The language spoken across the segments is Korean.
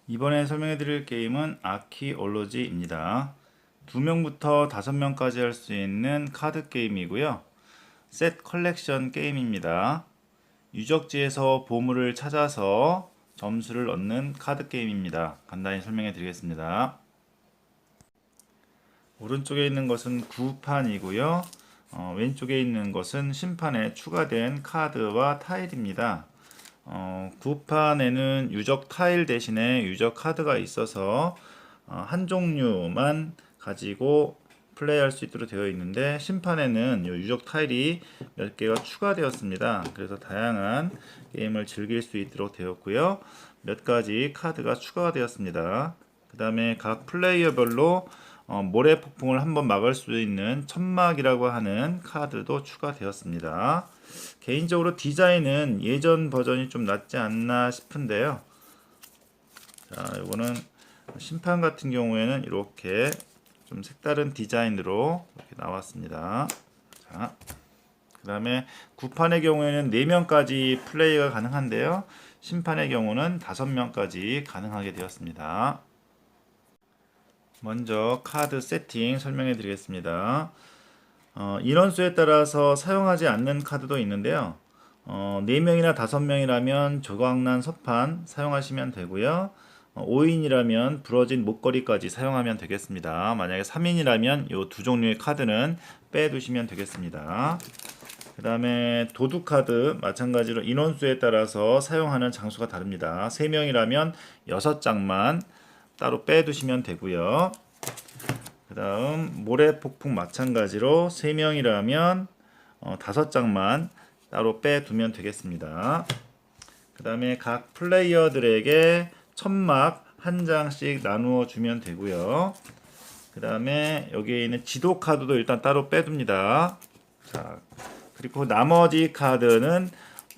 이번에 설명해 드릴 게임은 아키올로지입니다. 2명부터 5명까지 할 수 있는 카드 게임이고요. 셋 컬렉션 게임입니다. 유적지에서 보물을 찾아서 점수를 얻는 카드 게임입니다. 간단히 설명해 드리겠습니다. 오른쪽에 있는 것은 구판이고요. 왼쪽에 있는 것은 심판에 추가된 카드와 타일입니다. 구판에는 유적 타일 대신에 유적 카드가 있어서 한 종류만 가지고 플레이할 수 있도록 되어 있는데, 심판에는 이 유적 타일이 몇 개가 추가되었습니다. 그래서 다양한 게임을 즐길 수 있도록 되었고요. 몇 가지 카드가 추가가 되었습니다. 그 다음에 각 플레이어별로 모래 폭풍을 한번 막을 수 있는 천막이라고 하는 카드도 추가되었습니다. 개인적으로 디자인은 예전 버전이 좀 낫지 않나 싶은데요. 자, 요거는 심판 같은 경우에는 이렇게 좀 색다른 디자인으로 이렇게 나왔습니다. 자, 그 다음에 구판의 경우에는 4명까지 플레이가 가능한데요. 심판의 경우는 5명까지 가능하게 되었습니다. 먼저 카드 세팅 설명해 드리겠습니다. 인원수에 따라서 사용하지 않는 카드도 있는데요. 4명이나 5명이라면 조각난 서판 사용하시면 되고요. 5인이라면 부러진 목걸이까지 사용하면 되겠습니다. 만약에 3인이라면 이 두 종류의 카드는 빼두시면 되겠습니다. 그 다음에 도둑카드 마찬가지로 인원수에 따라서 사용하는 장수가 다릅니다. 3명이라면 6장만 따로 빼두시면 되고요. 그 다음 모래폭풍 마찬가지로 3명이라면 5장만 따로 빼두면 되겠습니다. 그 다음에 각 플레이어들에게 천막 한 장씩 나누어 주면 되고요. 그 다음에 여기에 있는 지도 카드도 일단 따로 빼둡니다. 자, 그리고 나머지 카드는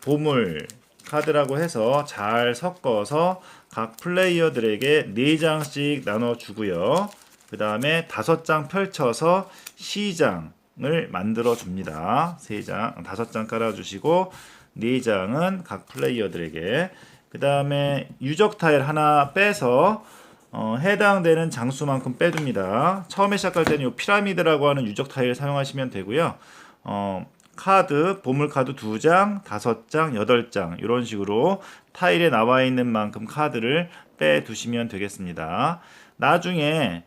보물 카드라고 해서 잘 섞어서 각 플레이어들에게 4장씩 나눠 주고요. 그 다음에 5장 펼쳐서 시장을 만들어 줍니다. 3장, 5장 깔아주시고 4장은 각 플레이어들에게. 그 다음에 유적 타일 하나 빼서 해당되는 장수만큼 빼둡니다. 처음에 시작할 때는 이 피라미드라고 하는 유적 타일 사용하시면 되고요. 카드, 보물 카드 2장, 5장, 8장 이런 식으로 타일에 나와 있는 만큼 카드를 빼두시면 되겠습니다. 나중에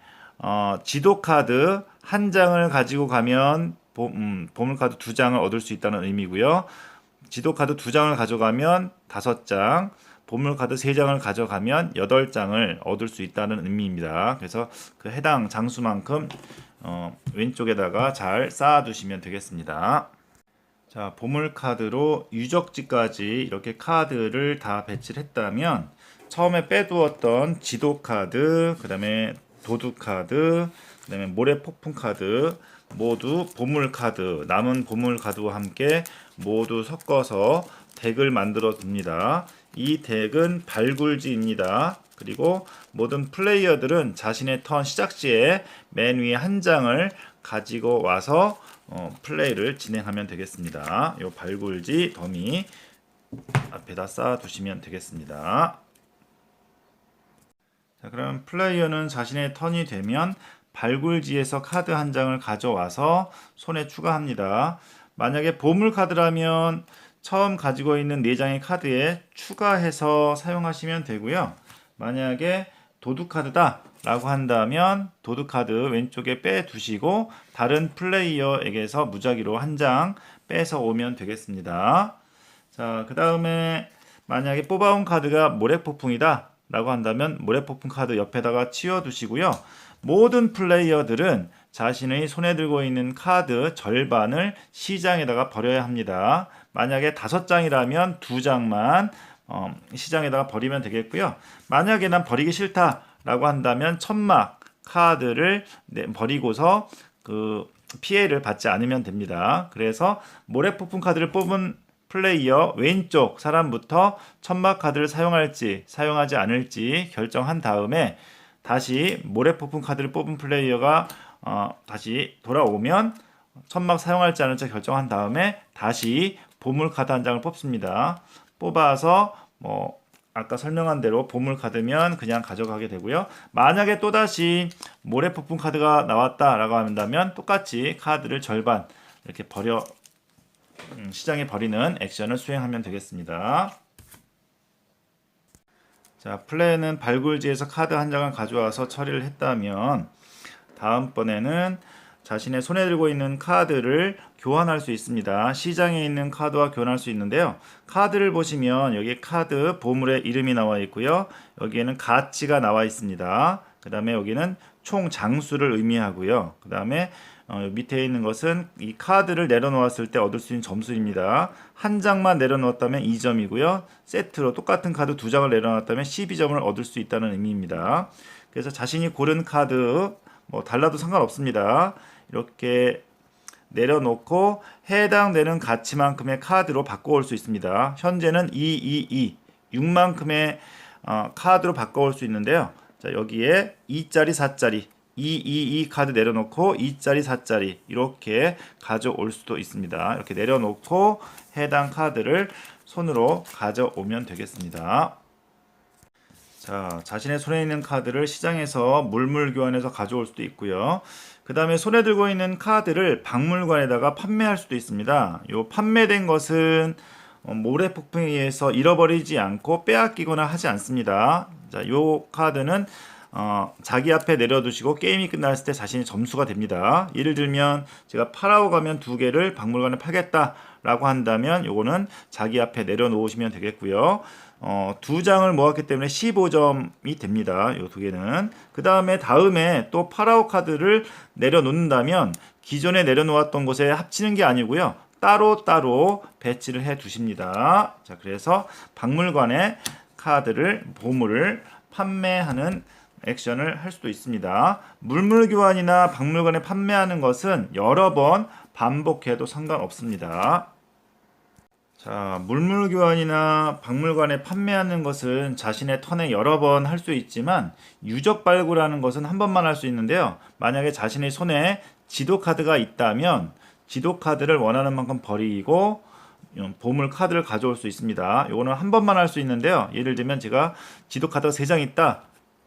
지도 카드 한 장을 가지고 가면 보물 카드 2장을 얻을 수 있다는 의미고요. 지도 카드 2장을 가져가면 5장, 보물 카드 3장을 가져가면 8장을 얻을 수 있다는 의미입니다. 그래서 그 해당 장수만큼 왼쪽에다가 잘 쌓아두시면 되겠습니다. 자, 보물 카드로 유적지까지 이렇게 카드를 다 배치를 했다면, 처음에 빼두었던 지도 카드, 그 다음에 도둑 카드, 그 다음에 모래 폭풍 카드 모두 보물 카드, 남은 보물 카드와 함께 모두 섞어서 덱을 만들어 둡니다. 이 덱은 발굴지입니다. 그리고 모든 플레이어들은 자신의 턴 시작 시에 맨 위에 한 장을 가지고 와서 플레이를 진행하면 되겠습니다. 이 발굴지 더미 앞에다 쌓아 두시면 되겠습니다. 자, 그럼 플레이어는 자신의 턴이 되면 발굴지에서 카드 한 장을 가져와서 손에 추가합니다. 만약에 보물 카드라면 처음 가지고 있는 4장의 카드에 추가해서 사용하시면 되고요. 만약에 도둑 카드다 라고 한다면 도둑 카드 왼쪽에 빼두시고 다른 플레이어에게서 무작위로 한 장 빼서 오면 되겠습니다. 자, 그 다음에 만약에 뽑아온 카드가 모래폭풍이다 라고 한다면 모래폭풍 카드 옆에다가 치워두시고요. 모든 플레이어들은 자신의 손에 들고 있는 카드 절반을 시장에다가 버려야 합니다. 만약에 5장이라면 2장만 시장에다가 버리면 되겠고요. 만약에 난 버리기 싫다 라고 한다면 천막 카드를 버리고서 그 피해를 받지 않으면 됩니다. 그래서 모래폭풍 카드를 뽑은 플레이어 왼쪽 사람부터 천막 카드를 사용할지 사용하지 않을지 결정한 다음에 다시 모래폭풍 카드를 뽑은 플레이어가 다시 돌아오면 천막 사용할지 않을지 결정한 다음에 다시 보물 카드 한 장을 뽑습니다. 뽑아서 아까 설명한 대로 보물 카드면 그냥 가져가게 되고요. 만약에 또다시 모래폭풍 카드가 나왔다라고 한다면 똑같이 카드를 절반 이렇게 시장에 버리는 액션을 수행하면 되겠습니다. 자, 플레이는 발굴지에서 카드 한 장을 가져와서 처리를 했다면 다음번에는 자신의 손에 들고 있는 카드를 교환할 수 있습니다. 시장에 있는 카드와 교환할 수 있는데요. 카드를 보시면 여기 카드 보물의 이름이 나와 있고요. 여기에는 가치가 나와 있습니다. 그 다음에 여기는 총 장수를 의미하고요. 그 다음에 밑에 있는 것은 이 카드를 내려놓았을 때 얻을 수 있는 점수입니다. 한 장만 내려놓았다면 2점이고요. 세트로 똑같은 카드 두 장을 내려놨다면 12점을 얻을 수 있다는 의미입니다. 그래서 자신이 고른 카드 달라도 상관없습니다. 이렇게 내려놓고 해당되는 가치만큼의 카드로 바꿔올 수 있습니다. 현재는 6만큼의 카드로 바꿔올 수 있는데요. 자, 여기에 2짜리, 4짜리 222 카드 내려놓고 2짜리, 4짜리 이렇게 가져올 수도 있습니다. 이렇게 내려놓고 해당 카드를 손으로 가져오면 되겠습니다. 자, 자신의 손에 있는 카드를 시장에서 물물 교환해서 가져올 수도 있고요. 그 다음에 손에 들고 있는 카드를 박물관에다가 판매할 수도 있습니다. 요 판매된 것은 모래폭풍에 의해서 잃어버리지 않고 빼앗기거나 하지 않습니다. 자, 요 카드는 자기 앞에 내려두시고 게임이 끝났을 때 자신의 점수가 됩니다. 예를 들면 제가 파라오 가면 2개를 박물관에 팔겠다라고 한다면 요거는 자기 앞에 내려놓으시면 되겠고요. 2장을 모았기 때문에 15점이 됩니다. 요 2개는. 그 다음에 또 파라오 카드를 내려놓는다면 기존에 내려놓았던 곳에 합치는 게 아니고요. 따로 배치를 해 두십니다. 자, 그래서 박물관에 보물을 판매하는 액션을 할 수도 있습니다. 물물 교환이나 박물관에 판매하는 것은 여러 번 반복해도 상관없습니다. 자, 물물 교환이나 박물관에 판매하는 것은 자신의 턴에 여러 번 할 수 있지만 유적 발굴하는 것은 한 번만 할 수 있는데요. 만약에 자신의 손에 지도 카드가 있다면 지도 카드를 원하는 만큼 버리고 보물 카드를 가져올 수 있습니다. 이거는 한 번만 할 수 있는데요. 예를 들면 제가 지도 카드가 3장 있다.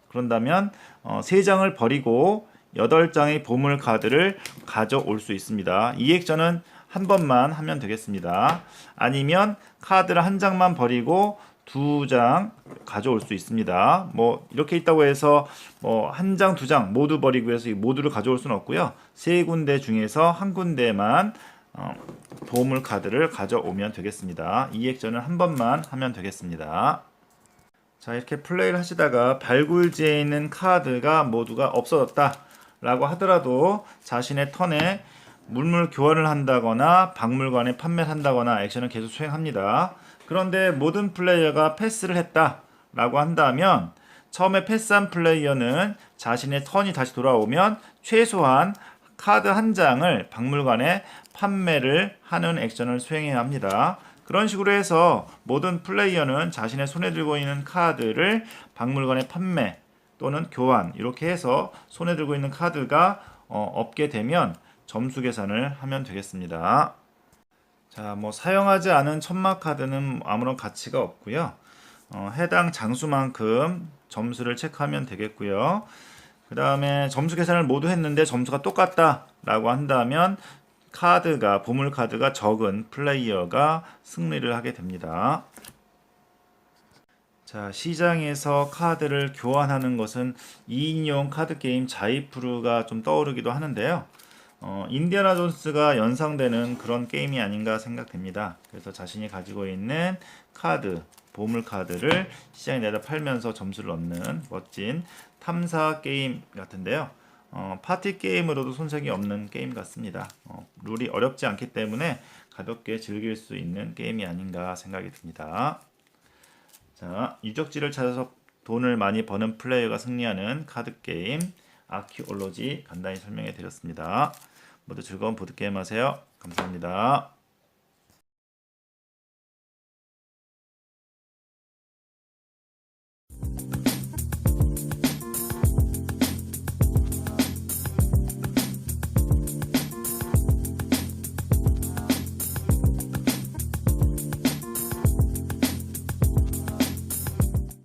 그런다면 3장을 버리고 8장의 보물 카드를 가져올 수 있습니다. 이 액션은 한 번만 하면 되겠습니다. 아니면 카드를 한 장만 버리고 2장 가져올 수 있습니다. 이렇게 있다고 해서 한 장, 2장 모두 버리고 해서 이 모두를 가져올 수는 없고요. 3군데 중에서 한 군데만 보물 카드를 가져오면 되겠습니다. 이 액션은 한 번만 하면 되겠습니다. 자, 이렇게 플레이를 하시다가 발굴지에 있는 카드가 모두가 없어졌다 라고 하더라도 자신의 턴에 물물 교환을 한다거나 박물관에 판매를 한다거나 액션을 계속 수행합니다. 그런데 모든 플레이어가 패스를 했다 라고 한다면 처음에 패스한 플레이어는 자신의 턴이 다시 돌아오면 최소한 카드 한 장을 박물관에 판매를 하는 액션을 수행해야 합니다. 그런 식으로 해서 모든 플레이어는 자신의 손에 들고 있는 카드를 박물관에 판매 또는 교환 이렇게 해서 손에 들고 있는 카드가 없게 되면 점수 계산을 하면 되겠습니다. 자, 사용하지 않은 천막 카드는 아무런 가치가 없고요. 해당 장수만큼 점수를 체크하면 되겠고요. 그 다음에 점수 계산을 모두 했는데 점수가 똑같다 라고 한다면 보물 카드가 적은 플레이어가 승리를 하게 됩니다. 자, 시장에서 카드를 교환하는 것은 2인용 카드 게임 자이프루가 좀 떠오르기도 하는데요. 인디아나 존스가 연상되는 그런 게임이 아닌가 생각됩니다. 그래서 자신이 가지고 있는 보물 카드를 시장에 내다 팔면서 점수를 얻는 멋진 탐사 게임 같은데요. 파티 게임으로도 손색이 없는 게임 같습니다. 룰이 어렵지 않기 때문에 가볍게 즐길 수 있는 게임이 아닌가 생각이 듭니다. 자, 유적지를 찾아서 돈을 많이 버는 플레이어가 승리하는 카드 게임 아키올로지 간단히 설명해 드렸습니다. 모두 즐거운 보드게임 하세요. 감사합니다.